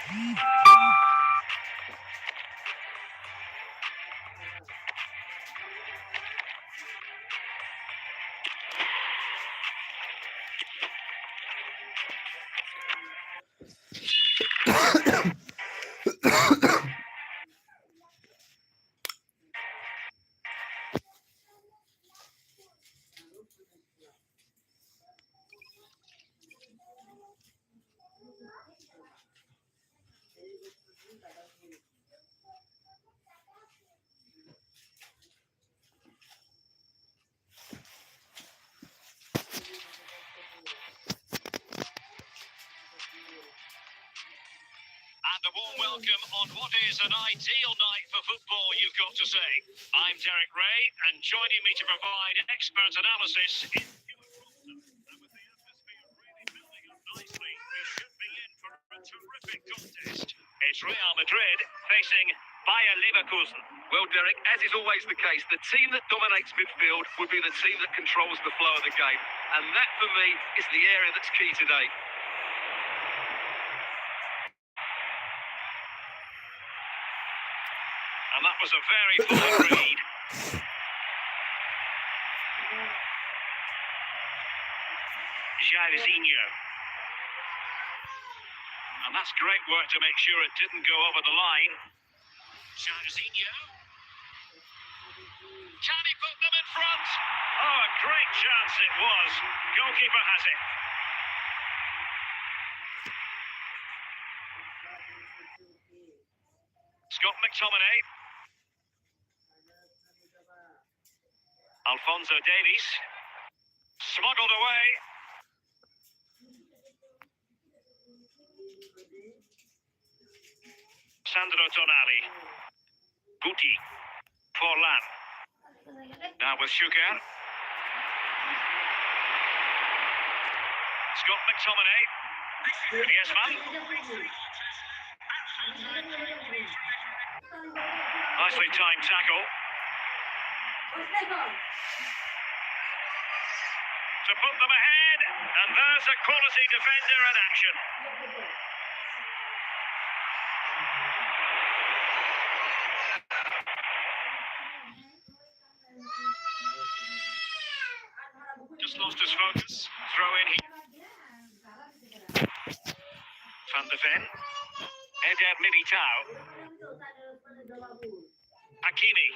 And a warm welcome on what is an ideal night for football, you've got to say. I'm Derek Ray, and joining me to provide expert analysis is and with the atmosphere really building up nicely, we should be in for a terrific contest. It's Real Madrid facing Bayer Leverkusen. Well, Derek, as is always the case, the team that dominates midfield will be the team that controls the flow of the game. And that, for me, is the area that's key today. And that was a very fine read. Jairzinho. And that's great work to make sure it didn't go over the line. Jairzinho. Can he put them in front? Oh, a great chance it was. Goalkeeper has it. Scott McTominay. Alphonso Davies. Smuggled away. Sandro Tonali. Guti. Forlan. Now with Schuker. Scott McTominay. Griezmann. Nicely timed tackle. To put them ahead, and there's a quality defender in action. Just lost his focus. Throw in here. Van de Ven. Eder Militao. Hakimi.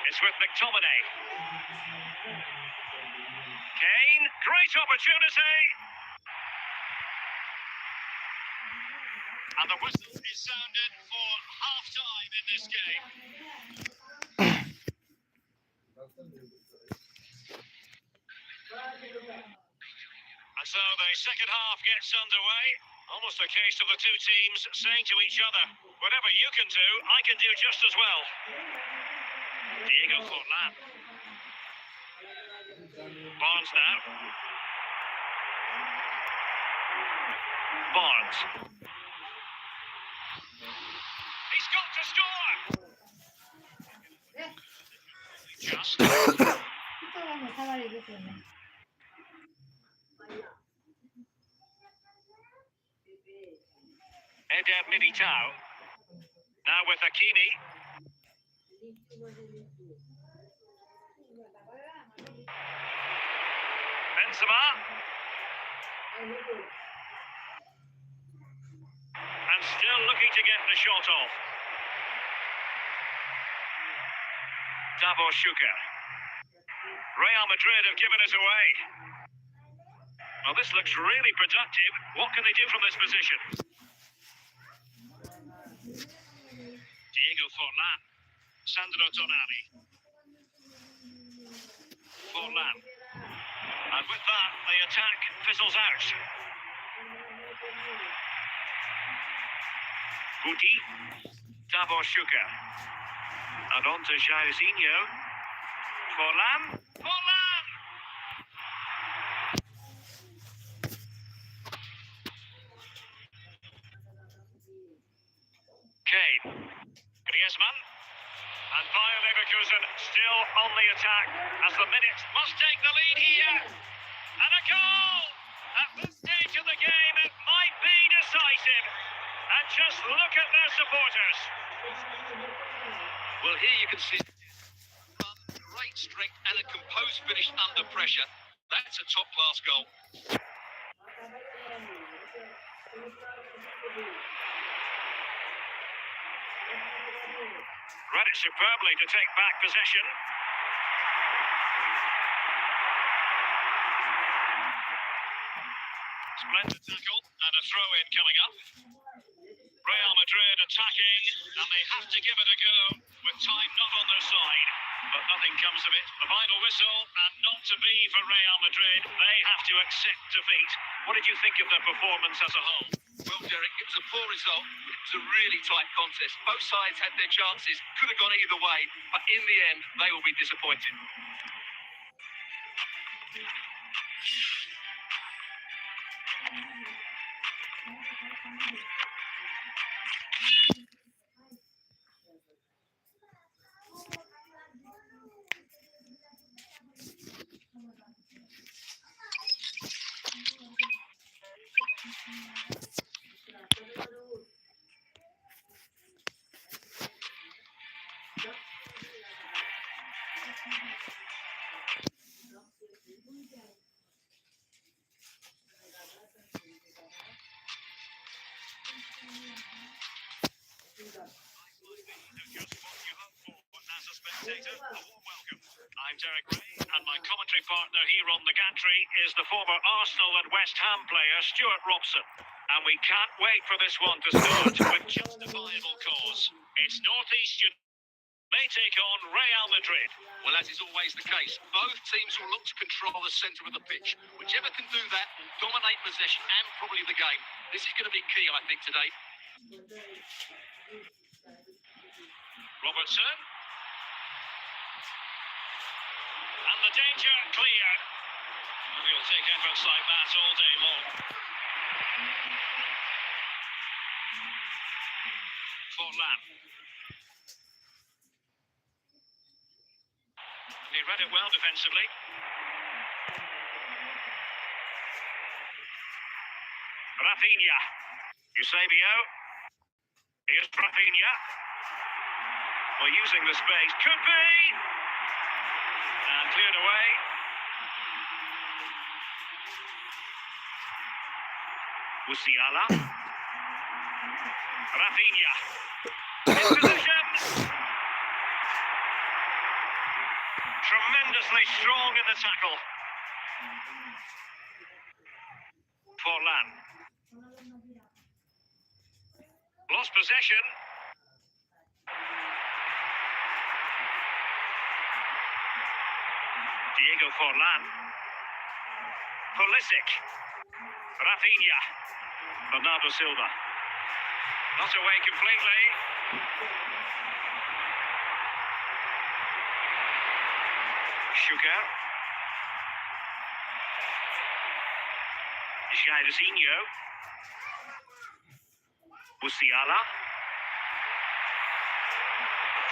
It's with McTominay. Kane, great opportunity. And the whistle is sounded for half-time in this game. And so the second half gets underway. Almost a case of the two teams saying to each other, whatever you can do, I can do just as well. Diego Forlan. Barnes now. Barnes. He's got to score! Just. Eder Militao. Now with Hakimi. Benzema. And still looking to get the shot off. Davor Schuker. Real Madrid have given it away. Well, this looks really productive. What can they do from this position? Diego Forlan. Sandro Tonali. Forlan. And with that, the attack fizzles out. Guti. Davor Schuker. And on to Jairzinho. Forlan. Forlan! Kane. Griezmann. And Bayer Leverkusen still on the attack as the minutes must take the lead here. And a goal! At this stage of the game, it might be decisive. And just look at their supporters. Well, here you can see great strength and a composed finish under pressure. That's a top-class goal. Read it superbly to take back possession. Splendid tackle and a throw-in coming up. Real Madrid attacking, and they have to give it a go with time not on their side. But nothing comes of it. The final whistle, and not to be for Real Madrid. They have to accept defeat. What did you think of their performance as a whole? Well, Derek, it was a poor result, but it was a really tight contest. Both sides had their chances, could have gone either way, but in the end, they will be disappointed. I'm Derek Ray, and my commentary partner here on the gantry is the former Arsenal and West Ham player Stuart Robson. And we can't wait for this one to start with justifiable cause. It's Northeast United. They take on Real Madrid. Well, as is always the case, both teams will look to control the centre of the pitch. Whichever can do that, dominate possession and probably the game. This is going to be key, I think, today. Robertson. And the danger cleared. And he'll take efforts like that all day long. Forlan. And he read it well defensively. Rafinha. Eusebio. Here's Rafinha. Well, using the space. Could be! And cleared away. Musiala. Rafinha. In position. Tremendously strong in the tackle. Forlan. Lost possession. Diego Forlan. Pulisic. Rafinha. Bernardo Silva. Not away completely. Sugar. Jairzinho. Musiala.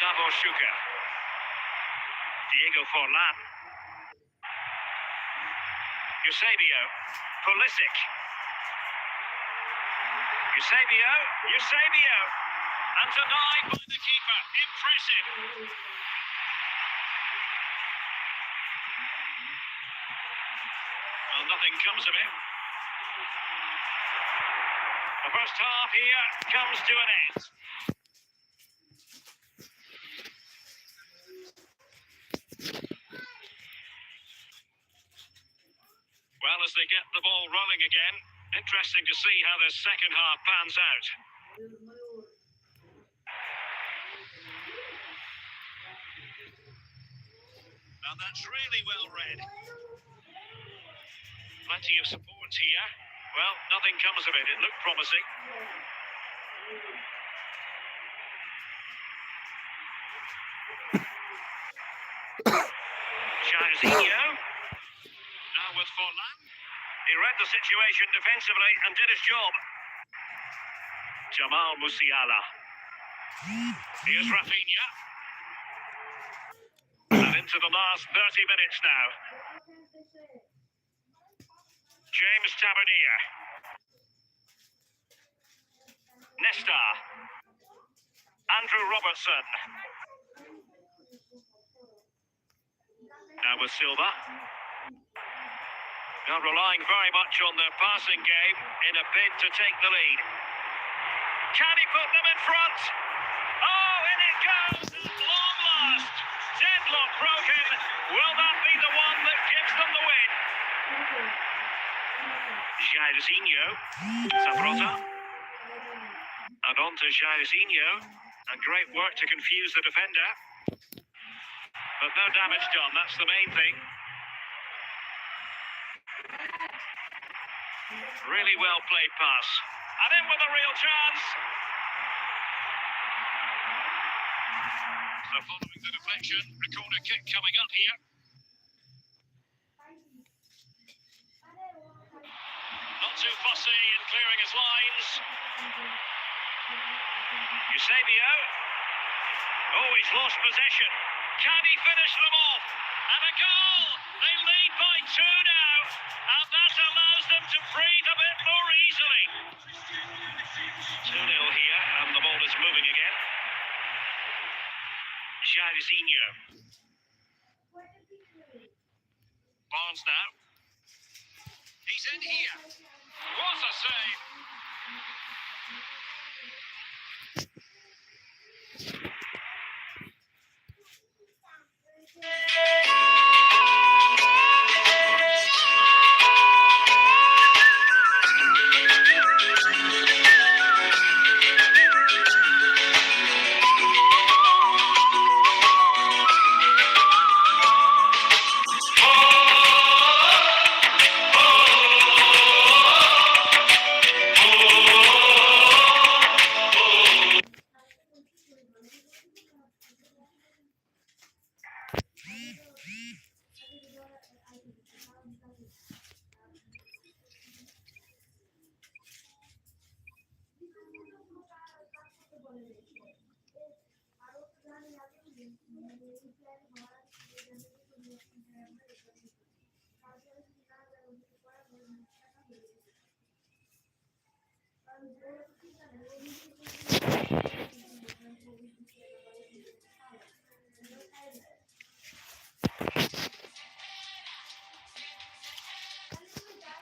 Davor Sugar. Diego Forlan. Eusebio. Pulisic. Eusebio. And denied by the keeper. Impressive. Well, nothing comes of it. The first half here comes to an end. Well, as they get the ball rolling again, interesting to see how the second half pans out. And that's really well read. Plenty of support here. Well, nothing comes of it. It looked promising. Jairzinho. Now with Forlan. He read the situation defensively and did his job. Jamal Musiala. Here's Rafinha. into the last 30 minutes now. James Tavernier. Nesta. Andrew Robertson. Now with Silva. Now relying very much on their passing game in a bid to take the lead. Can he put them in front? Oh, in it goes at long last. Deadlock broken. Will that be the one that gives them the win? Jairzinho. Zabrota. And on to Jairzinho. And great work to confuse the defender. But no damage done, that's the main thing. Really well played pass. And in with a real chance. So following the deflection, a corner kick coming up here. Not too fussy in clearing his lines. Eusebio. Oh, he's lost possession. Can he finish them off? And a goal! They lead by 2 now. And that allows them to breathe a bit more easily. 2-0 here, and the ball is moving again. Jairzinho. Barnes now. He's in here. What a save!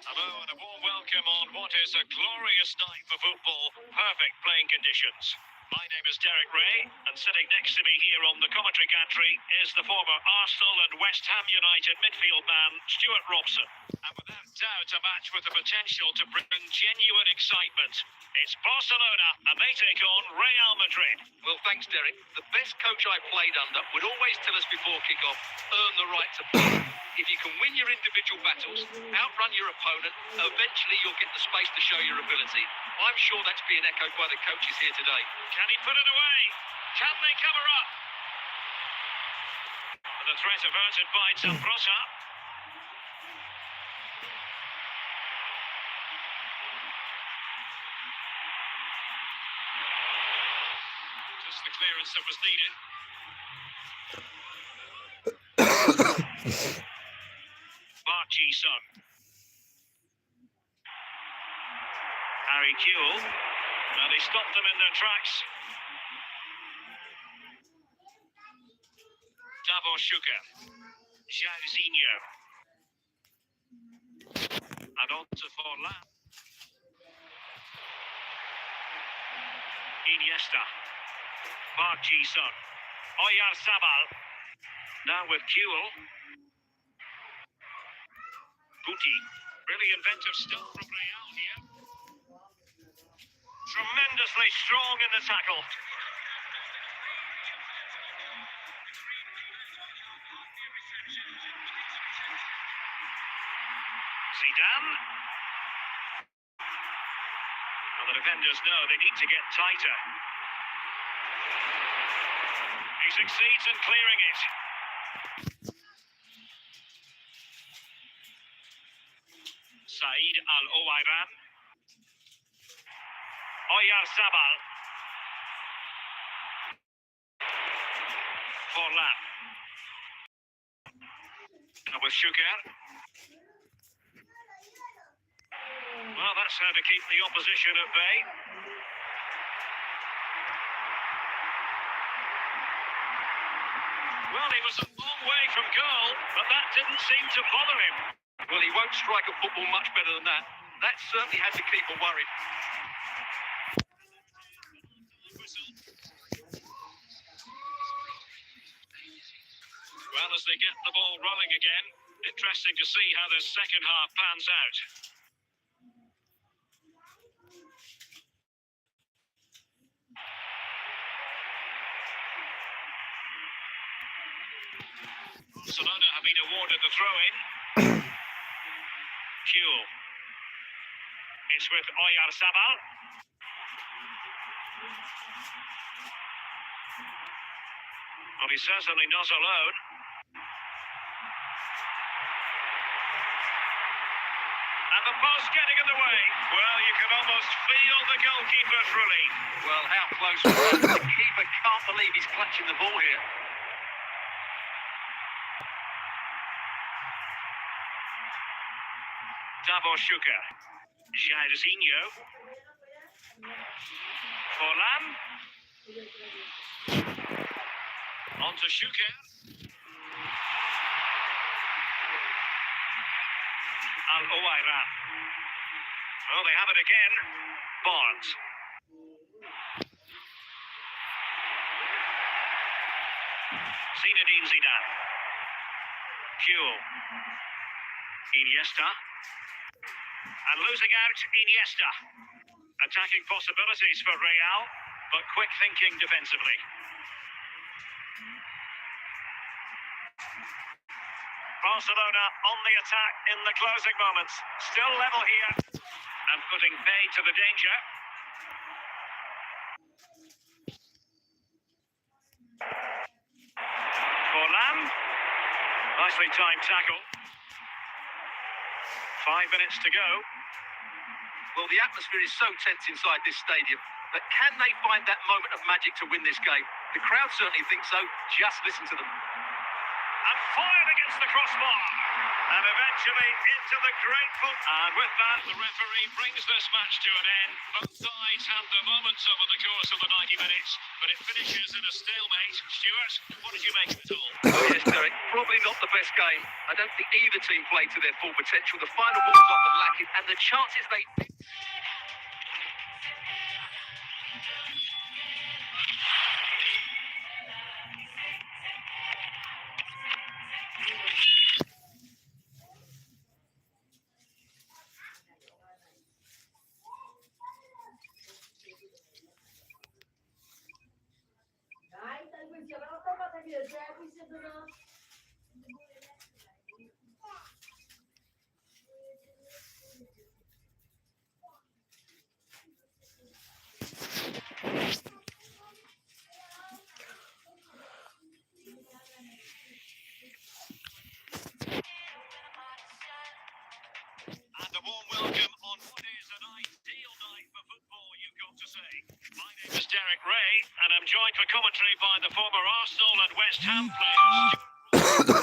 Hello and a warm welcome on what is a glorious night for football. Perfect playing conditions. My name is Derek Ray, and sitting next to me here on the commentary gantry is the former Arsenal and West Ham United midfield man, Stuart Robson. And without doubt, a match with the potential to bring genuine excitement. It's Barcelona, and they take on Real Madrid. Well, thanks, Derek. The best coach I played under would always tell us before kick-off, earn the right to play. If you can win your individual battles, outrun your opponent, eventually you'll get the space to show your ability. I'm sure that's being echoed by the coaches here today. Can he put it away? Can they cover up? The threat averted by Zabrota. Just the clearance that was needed. Son. Harry Kewell. Now they stopped them in their tracks. Davor Schuker. Jairzinho. And on to Forlan. Iniesta. Son. Oyarzabal. Now with Kewell. Guti. Really inventive stuff from Real here. Tremendously strong in the tackle. Zidane. Well, the defenders know they need to get tighter. He succeeds in clearing it. Said Al-Owairan. Oyarzabal. Forlan. Now with Shuker. Well, that's how to keep the opposition at bay. Well, he was a long way from goal, but that didn't seem to bother him. Well, he won't strike a football much better than that. That certainly had the keeper worried. Well, as they get the ball rolling again, interesting to see how the second half pans out. Barcelona have been awarded the throw-in. Fuel. It's with Oyarzabal. Well, he's certainly not alone. And the post getting in the way. Well, you can almost feel the goalkeeper's relief. Well, how close was that? The keeper can't believe he's clutching the ball here. Davor Shuker. Jairzinho. Forlan. On to Shuker. Al-Owairan. Oh, they have it again. Barnes. Zinedine Zidane. Fuel. Iniesta. And losing out, Iniesta. Attacking possibilities for Real, but quick thinking defensively. Barcelona on the attack in the closing moments. Still level here. And putting pay to the danger. Forlan. Nicely timed tackle. 5 minutes to go. Well, the atmosphere is so tense inside this stadium, but can they find that moment of magic to win this game? The crowd certainly think so. Just listen to them. And fired against the crossbar. And eventually into the grateful. And with that, the referee brings this match to an end. Both sides had their moments over the course of the 90 minutes, but it finishes in a stalemate. Stuart, what did you make of it all? Oh, yes, Derek. Probably not the best game. I don't think either team played to their full potential. The final ball was often lacking, and the chances they... And a warm welcome on what is an ideal night for football, you've got to say. My name is Derek Ray, and I'm joined for commentary by the former Arsenal and West Ham players.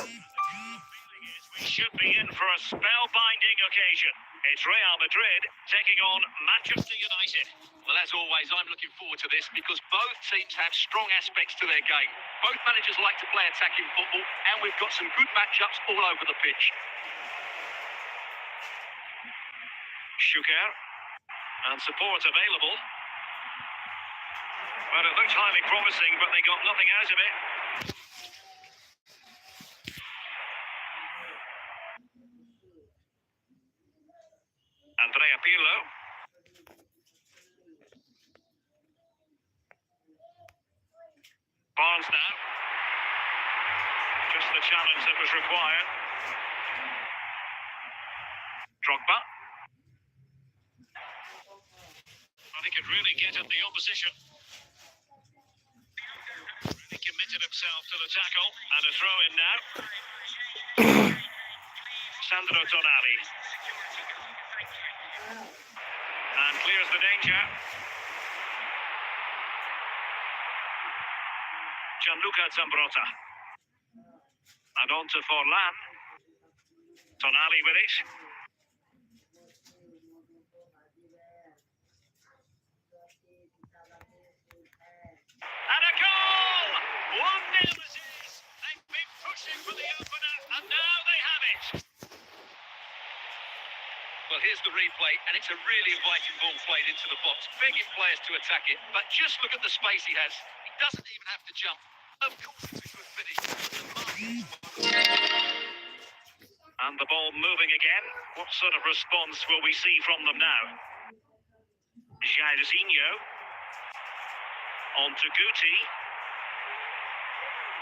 We should be in for a spellbinding occasion. It's Real Madrid taking on Manchester United. Well, as always, I'm looking forward to this because both teams have strong aspects to their game. Both managers like to play attacking football, and we've got some good matchups all over the pitch. Shuker. And support available. Well, it looked highly promising, but they got nothing out of it. Andrea Pirlo. Barnes now. Just the challenge that was required. Drogba. Well, he could really get at the opposition. Really committed himself to the tackle. And a throw in now. Sandro Tonali. And clears the danger. Gianluca Zambrotta. And on to Forlan. Tonali with it. And a goal! 1-0 it is. They've been pushing for the opener, and now they have it. Well, here's the replay, and it's a really inviting ball played into the box, begging players to attack it. But just look at the space he has. He doesn't even have to jump. Of course, it's a good finish. And the ball moving again. What sort of response will we see from them now? Jairzinho. On to Guti.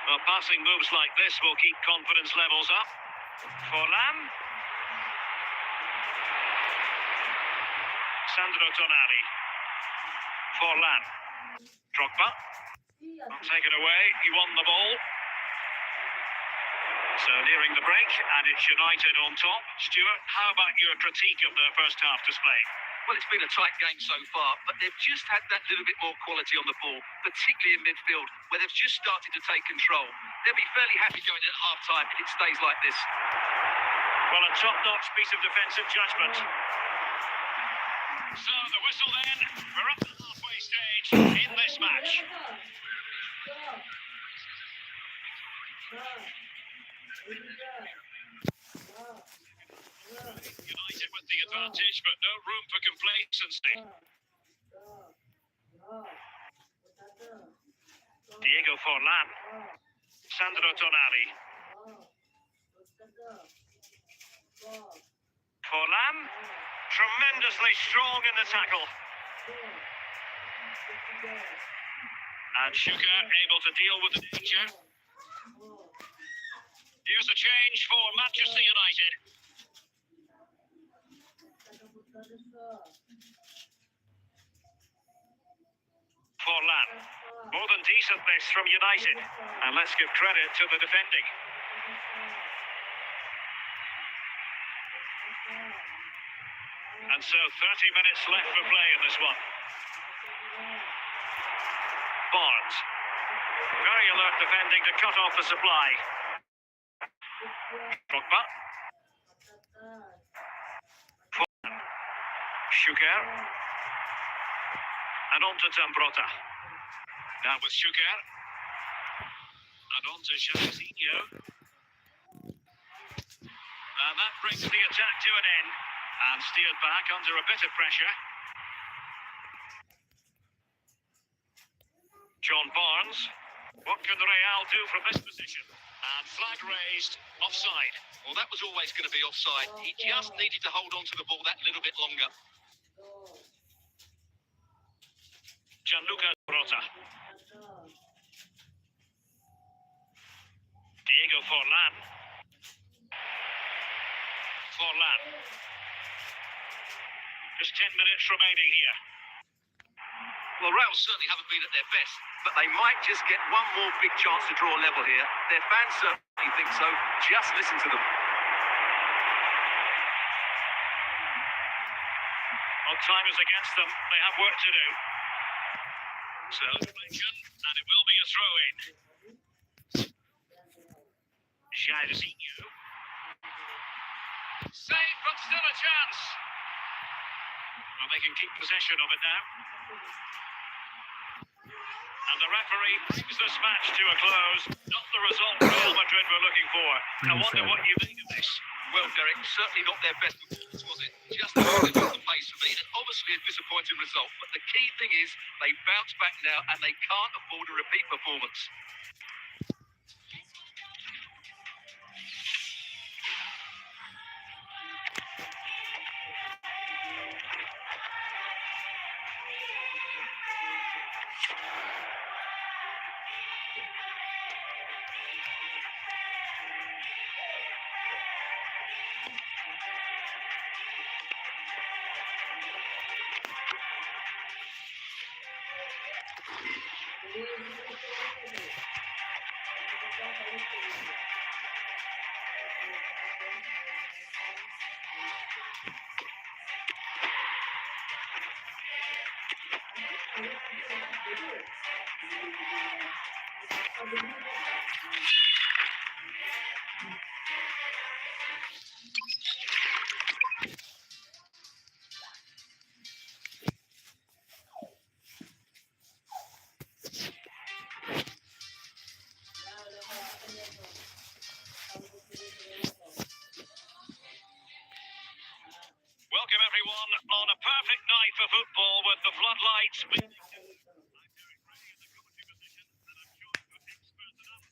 Well, passing moves like this will keep confidence levels up. Forlan. Sandro Tonali. Forlan. Drogba. Not taken away. He won the ball. So nearing the break, and it's United on top. Stuart, how about your critique of the first half display? Well, it's been a tight game so far, but they've just had that little bit more quality on the ball, particularly in midfield, where they've just started to take control. They'll be fairly happy going at half-time if it stays like this. Well, a top-notch piece of defensive judgment. So the whistle then. We're up to the halfway stage in this match. United with the advantage, but no room for complacency. Diego Forlan. Sandro Tonali. Forlan. Tremendously strong in the tackle. And Schuker able to deal with the danger. Here's a change for Manchester United. Forlan. More than decent this from United. And let's give credit to the defending. And so 30 minutes left for play in this one. Barnes. Very alert defending to cut off the supply. Drogba. Forlan. Schuker. And on to Zambrota. Now with Schuker. And on to Jairzinho. And that brings the attack to an end. And steered back under a bit of pressure. John Barnes. What can Real do from this position? And flag raised, offside. Well, that was always going to be offside. He just needed to hold on to the ball that little bit longer. Gianluca Rota. Diego Forlan. Forlan. Just 10 minutes remaining here. Well, Real certainly haven't been at their best, but they might just get one more big chance to draw level here. Their fans certainly think so. Just listen to them. Well, time is against them. They have work to do. So, and it will be a throw-in. Jairzinho. Save, but still a chance. Well, they can keep possession of it now. And the referee brings this match to a close. Not the result Real Madrid were looking for. I wonder what you think of this. Well, Derek, certainly not their best performance, was it? Just a little bit off the pace for me, and obviously a disappointing result. But the key thing is they bounce back now, and they can't afford a repeat performance. for football with the floodlights.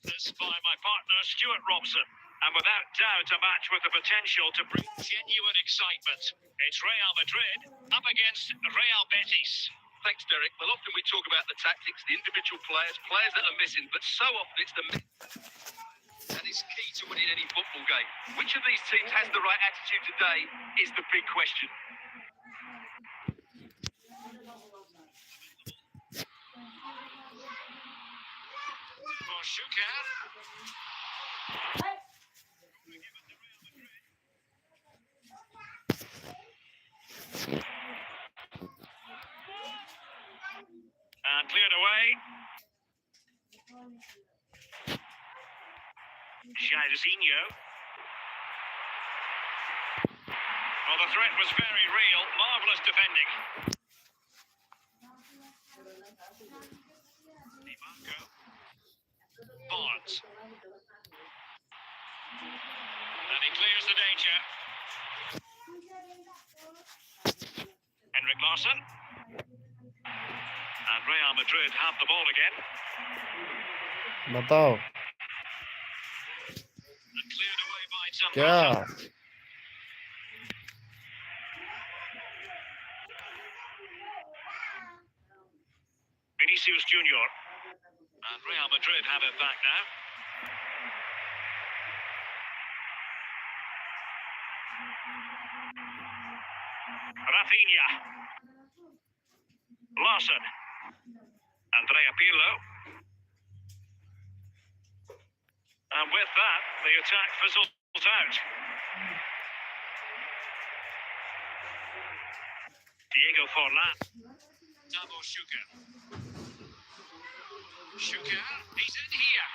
This by my partner Stuart Robson, and without doubt a match with the potential to bring genuine excitement. It's Real Madrid up against Real Betis. Thanks, Derek. Well, often we talk about the tactics, the individual players that are missing, but so often it's the that is key to winning any football game. Which of these teams has the right attitude today is the big question. For Shuker. And cleared away. Jairzinho. Well, the threat was very real. Marvellous defending. Barnes. And he clears the danger. Henrik Larsson. And Real Madrid have the ball again. बताओ And cleared away by क्या Zambrano. Vinicius Junior. And Real Madrid have it back now. Rafinha. Larsson. Andrea Pirlo. And with that, the attack fizzles out. Diego Forlan. Double Shuker. Shuker, he's in here.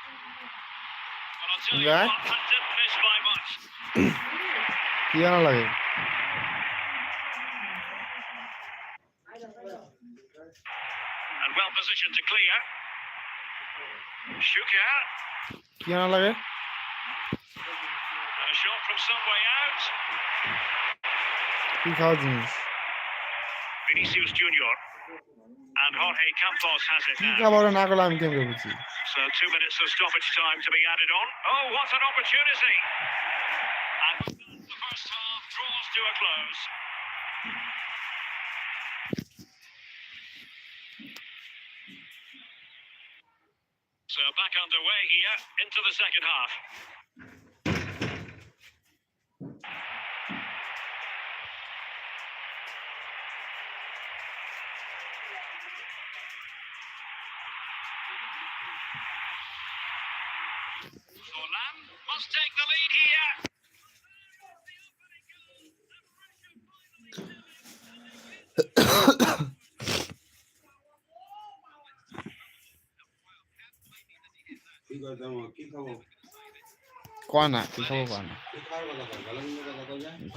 Well, I'll tell you Yeah. what, that didn't miss by much. क्या ना लगे And well positioned to clear. Shuker. क्या ना लगे A shot from some way out. কি খাওয়া জিনিস Vinicius Junior. And Jorge Campos has it কি now. খাবার না করলে আমি কেমন বুঝি So 2 minutes of stoppage time to be added on. Oh, what an opportunity! And the first half draws to a close. So back underway here into the second half. Forlan must take the lead here. কয় না কি খাবো কয় না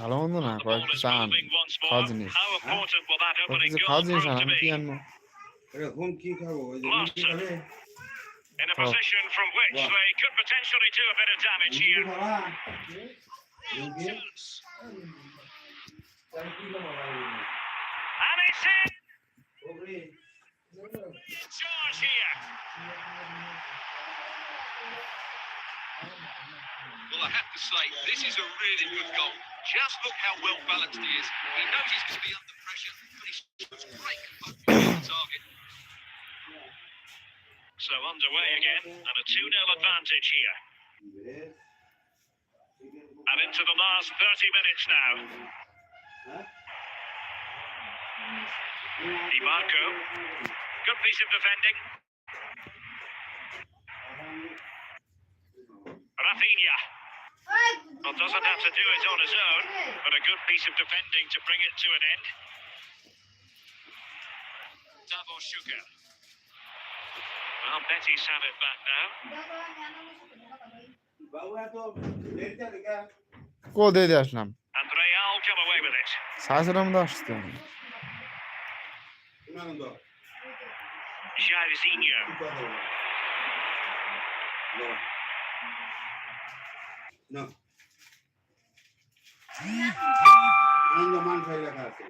ভালো মন্দ না The কয় ball is চান moving once খাওয়া more. জিনিস How important will that opening কিছু goal খাওয়া জিনিস prove আনা to কি be? আনবো এরকম কি খাবো ওই যে Lost কি খাবে In a position from which Wow. they could potentially do a bit of damage কি here. খাবা Real Okay. chance. তাহলে কি খাবো And it's in. ওরে Charge here. Well, I have to say, this is a really good goal. Just look how well balanced he is. He knows he's going to be under pressure, but he shoots great composure on the target. So underway again, and a 2-0 advantage here. And into the last 30 minutes now. Di Marco. Good piece of defending. Rafinha. Well, doesn't have to do it on his own, but a good piece of defending to bring it to an end. Double Shuker. Well, Betis have it back now. বাবু এত late যা দেখা কো দিয়ে আসলাম And Real come away with it. সাড়ে মধ্যে আসতে আনন্দ Jairzinho. কি কথা বলো না আনন্দ মান খাই রাখা আছে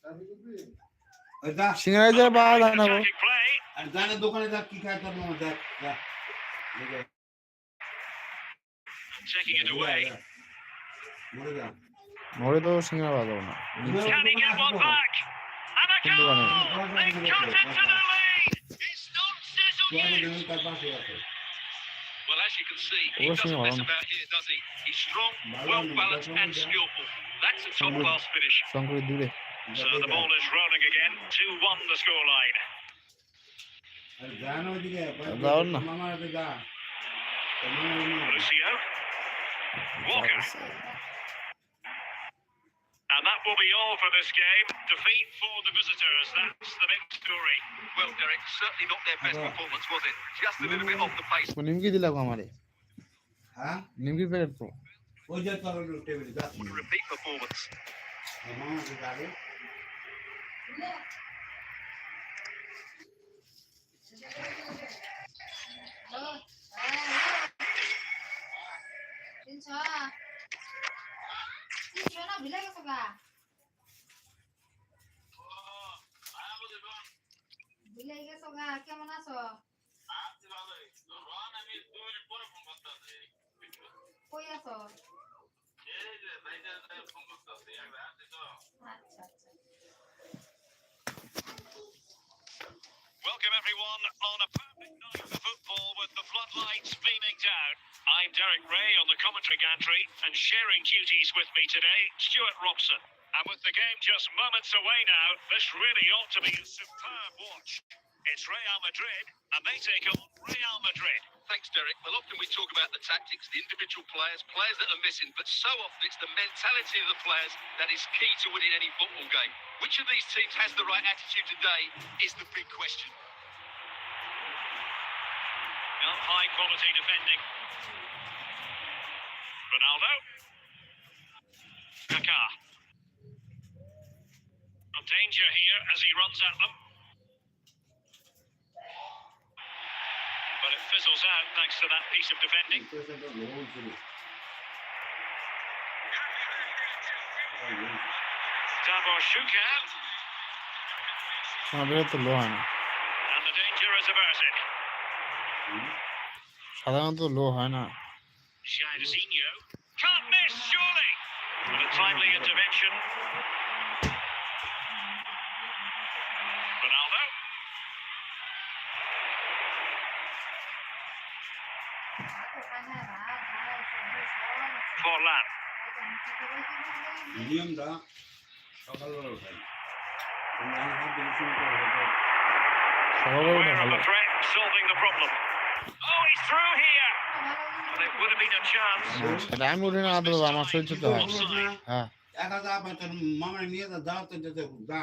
যা সিঙ্গারা যা পাওয়া যায় না গো। Attacking play. আর জানে দোকানে যা কি খায় তার মনে দেখ যা Taking it away. মরে যা মোড়ে তো সিঙ্গারা পাওয়া যাবে না। Can he get one back? And a কোন দোকানে? goal! They've cut into the lead. It's not settled তুই yet. দেখবি তার পাশে আছে Well, as you can see, he What's doesn't he mess on? about here, does he? He's strong, Balon, well balanced, balon, and yeah. skillful. That's a top-class finish. শঙ্করের দূরে। So the ball is rolling again. 2-1 the scoreline. আর জানো ওইদিকে যাও না। মামার হাতে যা তোর মামা নিয়ে Lucio. Walker. And that will be all for this game. Defeat for the visitors. That's the big story. Well, Derek, certainly not their best performance, was it? Just a little bit off the pace. নিমকি দিলা গো আমারে। হ্যাঁ নিমকি packet তো। ওই যে তোর টেবিলে যা Repeat performance. মামা হাতে যাবে কেমন আছো? কই আছো? আচ্ছা আচ্ছা। Welcome everyone on a perfect night for football with the floodlights beaming down. I'm Derek Ray on the commentary gantry, and sharing duties with me today, Stuart Robson. And with the game just moments away now, this really ought to be a superb watch. It's Real Madrid, and they take on Real Madrid. Thanks, Derek. Well, often we talk about the tactics, the individual players that are missing, but so often it's the mentality of the players that is key to winning any football game. Which of these teams has the right attitude today is the big question. Well, high quality defending. Ronaldo. Kaká. No danger here as he runs at them. But it fizzles out thanks to that piece of defending. Davor Schuker. আমাদের তো লো হয় না। And the danger is averted. সাধারণত লো হয় না। Jairzinho. Can't miss, surely. But a timely intervention. Ronaldo. Forlan. নিয়মটা সকালবেলা খাই আমি হাত দিয়ে শুরু করে সকালবেলা Aware of ভালো। the threat, solving the problem. Oh, he's through here. Well, it would have been a chance. সেটা আমি উঠে না আদর আমার শরীর তো হয়। হ্যাঁ। একা যা বা তোর মামার নিয়ে যা যাও তো যেতে যা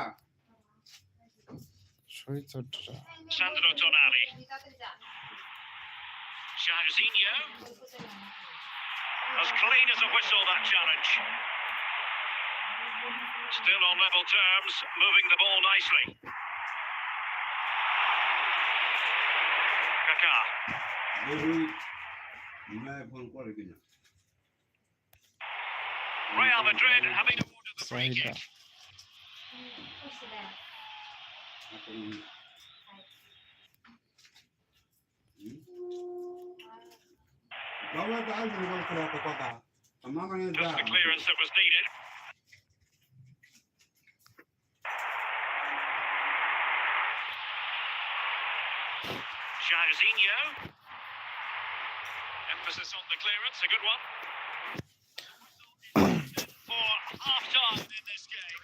শরীর চোটটা। Sandro Tonali. Jairzinho. As clean as a whistle, that challenge. Still on level terms, moving the ball nicely. Kaká. দেখি নিমায় ফোন করে কিনা Real Madrid having awarded the free চাহিদা। kick. বাবা তো আসবে বলছিল একটা কথা মামা নিয়ে যা Just the clearance that was needed. Jairzinho. Emphasis on the clearance, a good one. For half-time in this game.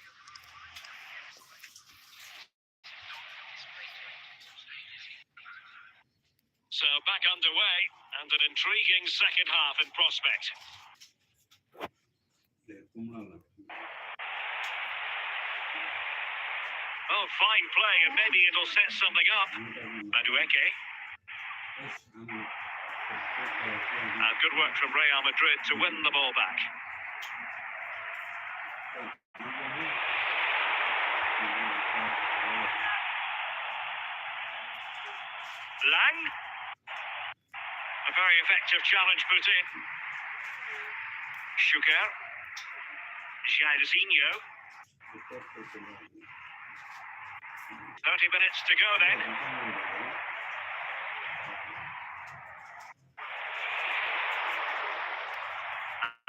So back underway, and an intriguing second half in prospect. কুমড়া না Oh, fine play, and maybe it'll set something up. Madueke. And good work from Real Madrid to win the ball back. Lang. A very effective challenge put in. Schuker. Jairzinho. 30 minutes to go then.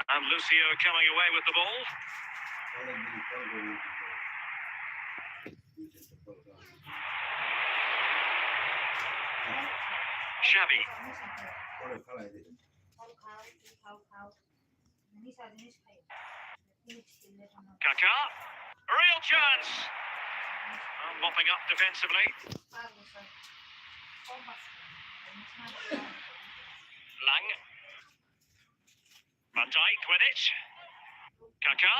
And Lucio coming away with the ball. Xavi. Kaká. Real chance. Mopping up defensively. Lang. Van Dijk with it. Kaká.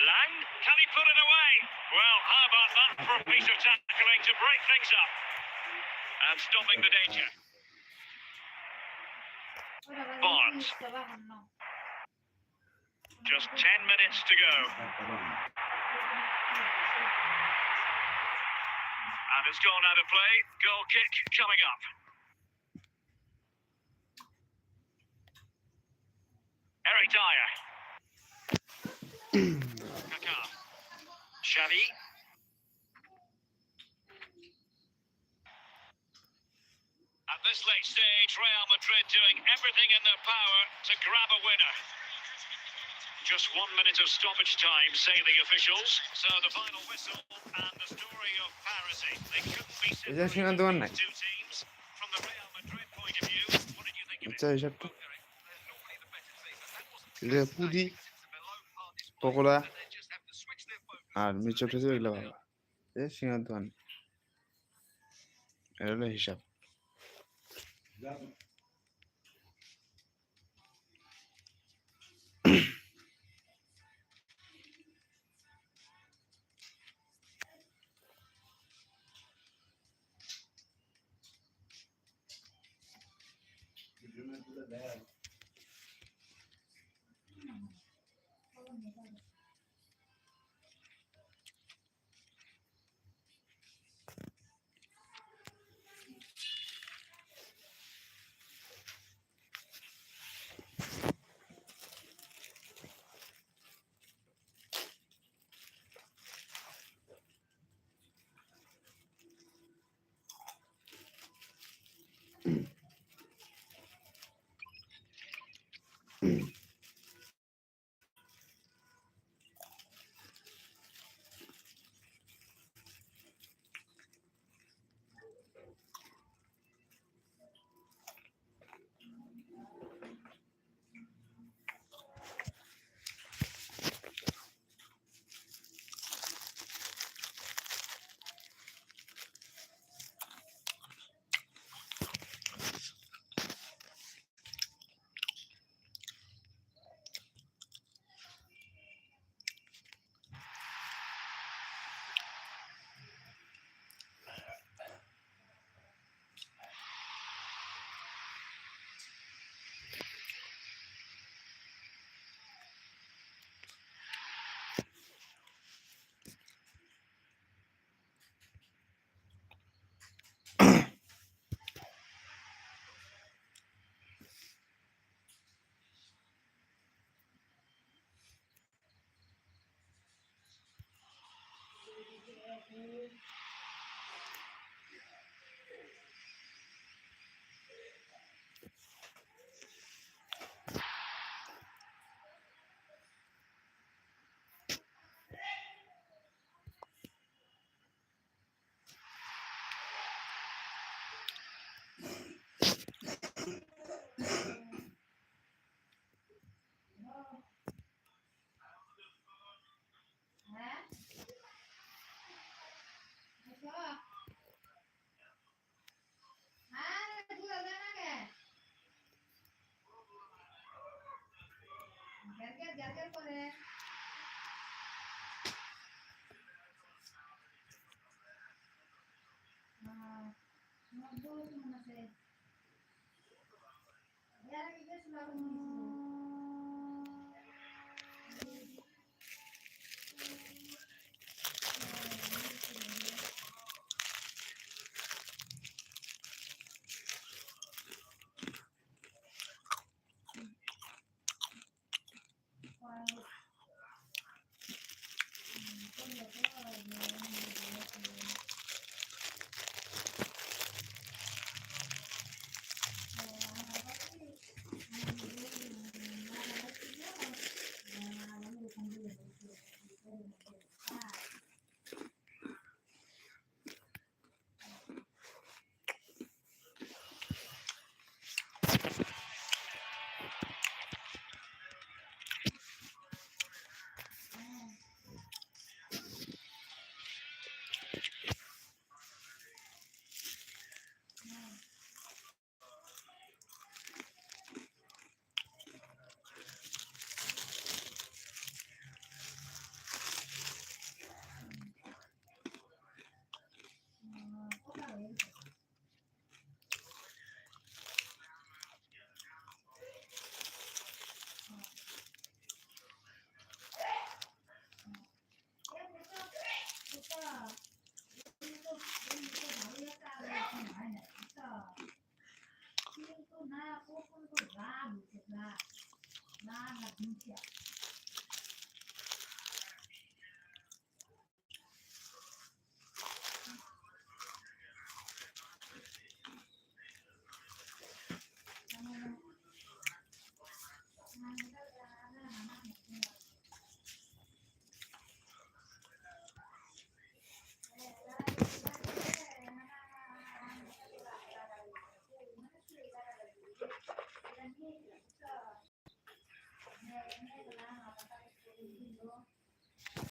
Lang. Can he put it away? Well, how about that for a piece of tackling to break things up? And stopping the danger. Barnes. Just 10 minutes to go. And it's gone out of play. Goal kick coming up. Eric Dyer. Kaká. Xavi. At this late stage, Real Madrid doing everything in their power to grab a winner. Just 1 minute of stoppage time, say the officials. So the final whistle and the story of Piracy. They couldn't be separated, these two teams. From the Real Madrid point of view, what did you think of it? পুদি pakora আর মিচর টেচর এগুলো ভালো singer দোকান এটা হলো হিসাব Ya,